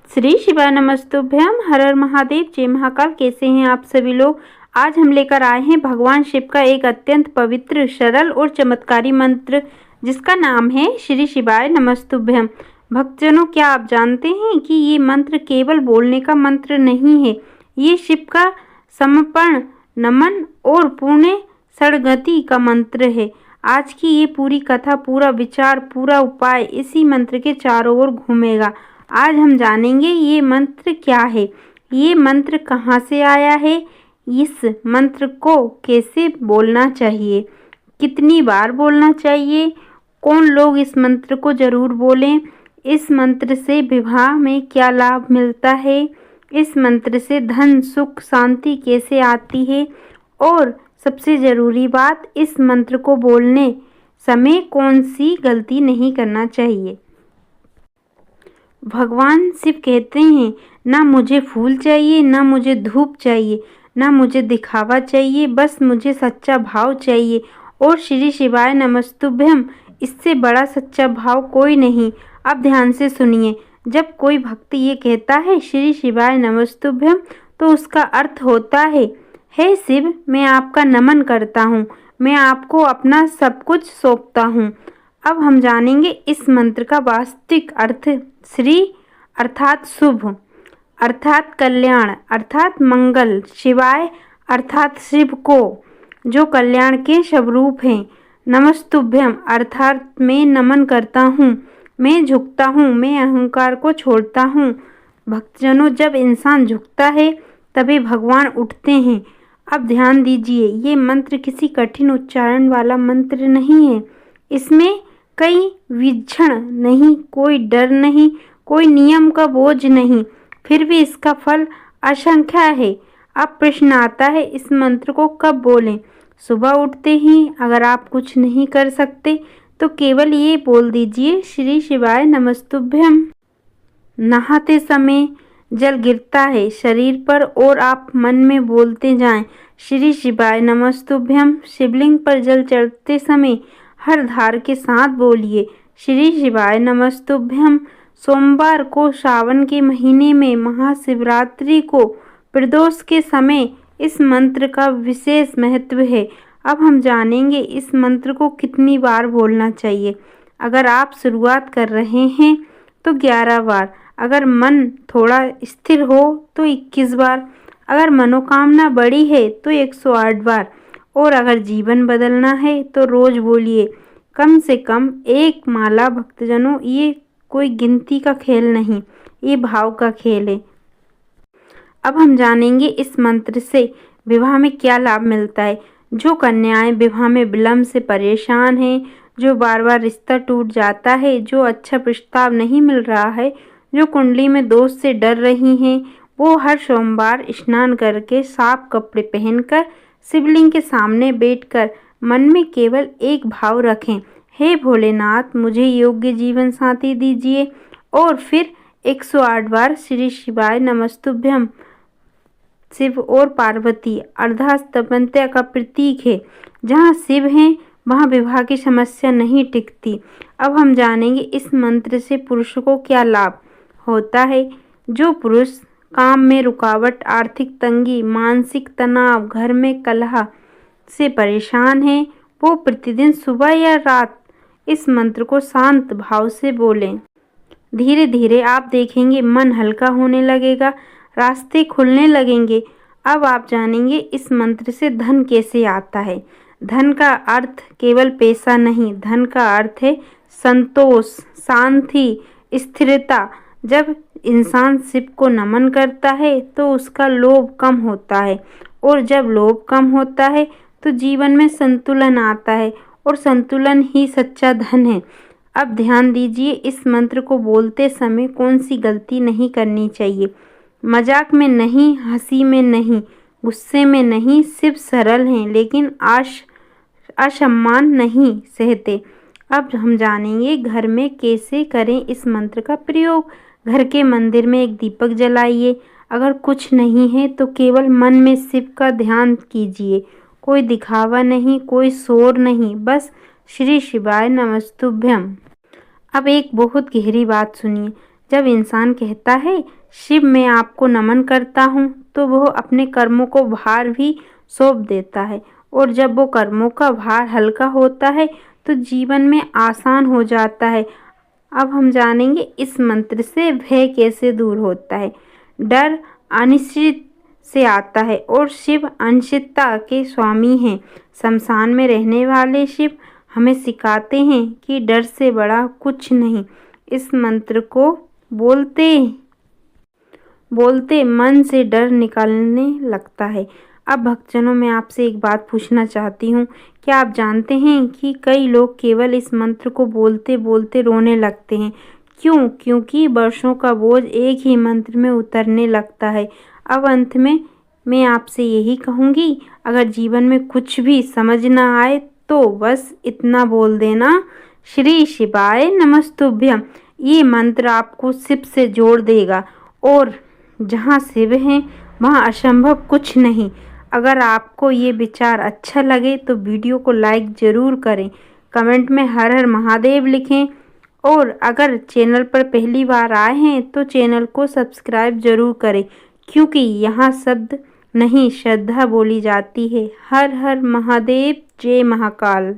श्री शिवाय नमस्तुभ्यम। हर हर महादेव, जय महाकाल। कैसे हैं आप सभी लोग। आज हम लेकर आए हैं भगवान शिव का एक अत्यंत पवित्र, सरल और चमत्कारी मंत्र, जिसका नाम है श्री शिवाय नमस्तुभ्यम। भक्तजनों, क्या आप जानते हैं कि ये मंत्र केवल बोलने का मंत्र नहीं है, ये शिव का समर्पण, नमन और पुण्य सद्गति का मंत्र है। आज की ये पूरी कथा, पूरा विचार, पूरा उपाय इसी मंत्र के चारों ओर घूमेगा। आज हम जानेंगे ये मंत्र क्या है, ये मंत्र कहाँ से आया है, इस मंत्र को कैसे बोलना चाहिए, कितनी बार बोलना चाहिए, कौन लोग इस मंत्र को जरूर बोलें, इस मंत्र से विवाह में क्या लाभ मिलता है, इस मंत्र से धन सुख शांति कैसे आती है, और सबसे ज़रूरी बात, इस मंत्र को बोलने समय कौन सी गलती नहीं करना चाहिए। भगवान शिव कहते हैं, ना मुझे फूल चाहिए, ना मुझे धूप चाहिए, ना मुझे दिखावा चाहिए, बस मुझे सच्चा भाव चाहिए। और श्री शिवाय नमस्तुभ्यम, इससे बड़ा सच्चा भाव कोई नहीं। अब ध्यान से सुनिए, जब कोई भक्त ये कहता है श्री शिवाय नमस्तुभ्यम, तो उसका अर्थ होता है, हे शिव, मैं आपका नमन करता हूँ, मैं आपको अपना सब कुछ सौंपता हूँ। अब हम जानेंगे इस मंत्र का वास्तविक अर्थ। श्री अर्थात शुभ, अर्थात कल्याण, अर्थात मंगल, शिवाय अर्थात शिव को, जो कल्याण के स्वरूप हैं। नमस्तुभ्यम अर्थात मैं नमन करता हूँ, मैं झुकता हूँ, मैं अहंकार को छोड़ता हूँ। भक्तजनों, जब इंसान झुकता है तभी भगवान उठते हैं। अब ध्यान दीजिए, ये मंत्र किसी कठिन उच्चारण वाला मंत्र नहीं है। इसमें कई विक्षण नहीं, कोई डर नहीं, कोई नियम का बोझ नहीं, फिर भी इसका फल असंख्य है। अब प्रश्न आता है, इस मंत्र को कब बोलें। सुबह उठते ही अगर आप कुछ नहीं कर सकते तो केवल ये बोल दीजिए, श्री शिवाय नमस्तुभ्यम। नहाते समय जल गिरता है शरीर पर और आप मन में बोलते जाएं, श्री शिवाय नमस्तुभ्यम। शिवलिंग पर जल चढ़ते समय हर धार के साथ बोलिए, श्री शिवाय नमस्तुभ्यम। सोमवार को, सावन के महीने में, महाशिवरात्रि को, प्रदोष के समय इस मंत्र का विशेष महत्व है। अब हम जानेंगे इस मंत्र को कितनी बार बोलना चाहिए। अगर आप शुरुआत कर रहे हैं तो 11 बार, अगर मन थोड़ा स्थिर हो तो 21 बार, अगर मनोकामना बड़ी है तो 108 बार, और अगर जीवन बदलना है तो रोज बोलिए कम से कम एक माला। भक्तजनों, ये कोई गिनती का खेल नहीं, ये भाव का खेल है। अब हम जानेंगे इस मंत्र से विवाह में क्या लाभ मिलता है। जो कन्याएं विवाह में विलंब से परेशान हैं, जो बार बार रिश्ता टूट जाता है, जो अच्छा प्रस्ताव नहीं मिल रहा है, जो कुंडली में दोष से डर रही हैं, वो हर सोमवार स्नान करके साफ कपड़े पहनकर शिवलिंग के सामने बैठकर मन में केवल एक भाव रखें, हे भोलेनाथ, मुझे योग्य जीवन साथी दीजिए। और फिर 108 बार श्री शिवाय नमस्तुभ्यम। शिव और पार्वती अर्धास्तपंत्या का प्रतीक है। जहाँ शिव हैं वहाँ विवाह की समस्या नहीं टिकती। अब हम जानेंगे इस मंत्र से पुरुषों को क्या लाभ होता है। जो पुरुष काम में रुकावट, आर्थिक तंगी, मानसिक तनाव, घर में कलह से परेशान है, वो प्रतिदिन सुबह या रात इस मंत्र को शांत भाव से बोलें। धीरे धीरे आप देखेंगे मन हल्का होने लगेगा, रास्ते खुलने लगेंगे। अब आप जानेंगे इस मंत्र से धन कैसे आता है। धन का अर्थ केवल पैसा नहीं, धन का अर्थ है संतोष, शांति, स्थिरता। जब इंसान शिव को नमन करता है तो उसका लोभ कम होता है, और जब लोभ कम होता है तो जीवन में संतुलन आता है, और संतुलन ही सच्चा धन है। अब ध्यान दीजिए, इस मंत्र को बोलते समय कौन सी गलती नहीं करनी चाहिए। मजाक में नहीं, हंसी में नहीं, गुस्से में नहीं। शिव सरल हैं लेकिन असम्मान नहीं सहते। अब हम जानेंगे घर में कैसे करें इस मंत्र का प्रयोग। घर के मंदिर में एक दीपक जलाइए। अगर कुछ नहीं है तो केवल मन में शिव का ध्यान कीजिए। कोई दिखावा नहीं, कोई शोर नहीं, बस श्री शिवाय नमस्तुभ्यम। अब एक बहुत गहरी बात सुनिए। जब इंसान कहता है शिव मैं आपको नमन करता हूँ, तो वह अपने कर्मों को भार भी सौंप देता है, और जब वो कर्मों का भार हल्का होता है तो जीवन में आसान हो जाता है। अब हम जानेंगे इस मंत्र से भय कैसे दूर होता है। डर अनिश्चित से आता है और शिव अनिश्चितता के स्वामी हैं। शमशान में रहने वाले शिव हमें सिखाते हैं कि डर से बड़ा कुछ नहीं। इस मंत्र को बोलते बोलते मन से डर निकलने लगता है। अब भक्तजनों, मैं आपसे एक बात पूछना चाहती हूँ, क्या आप जानते हैं कि कई लोग केवल इस मंत्र को बोलते बोलते रोने लगते हैं? क्यों? क्योंकि वर्षों का बोझ एक ही मंत्र में उतरने लगता है। अब अंत में मैं आपसे यही कहूँगी, अगर जीवन में कुछ भी समझ ना आए तो बस इतना बोल देना, श्री शिवाय नमस्तुभ्यम। ये मंत्र आपको शिव से जोड़ देगा, और जहाँ शिव हैं वहाँ असंभव कुछ नहीं। अगर आपको ये विचार अच्छा लगे तो वीडियो को लाइक ज़रूर करें, कमेंट में हर हर महादेव लिखें, और अगर चैनल पर पहली बार आए हैं तो चैनल को सब्सक्राइब ज़रूर करें, क्योंकि यहाँ शब्द नहीं श्रद्धा बोली जाती है। हर हर महादेव, जय महाकाल।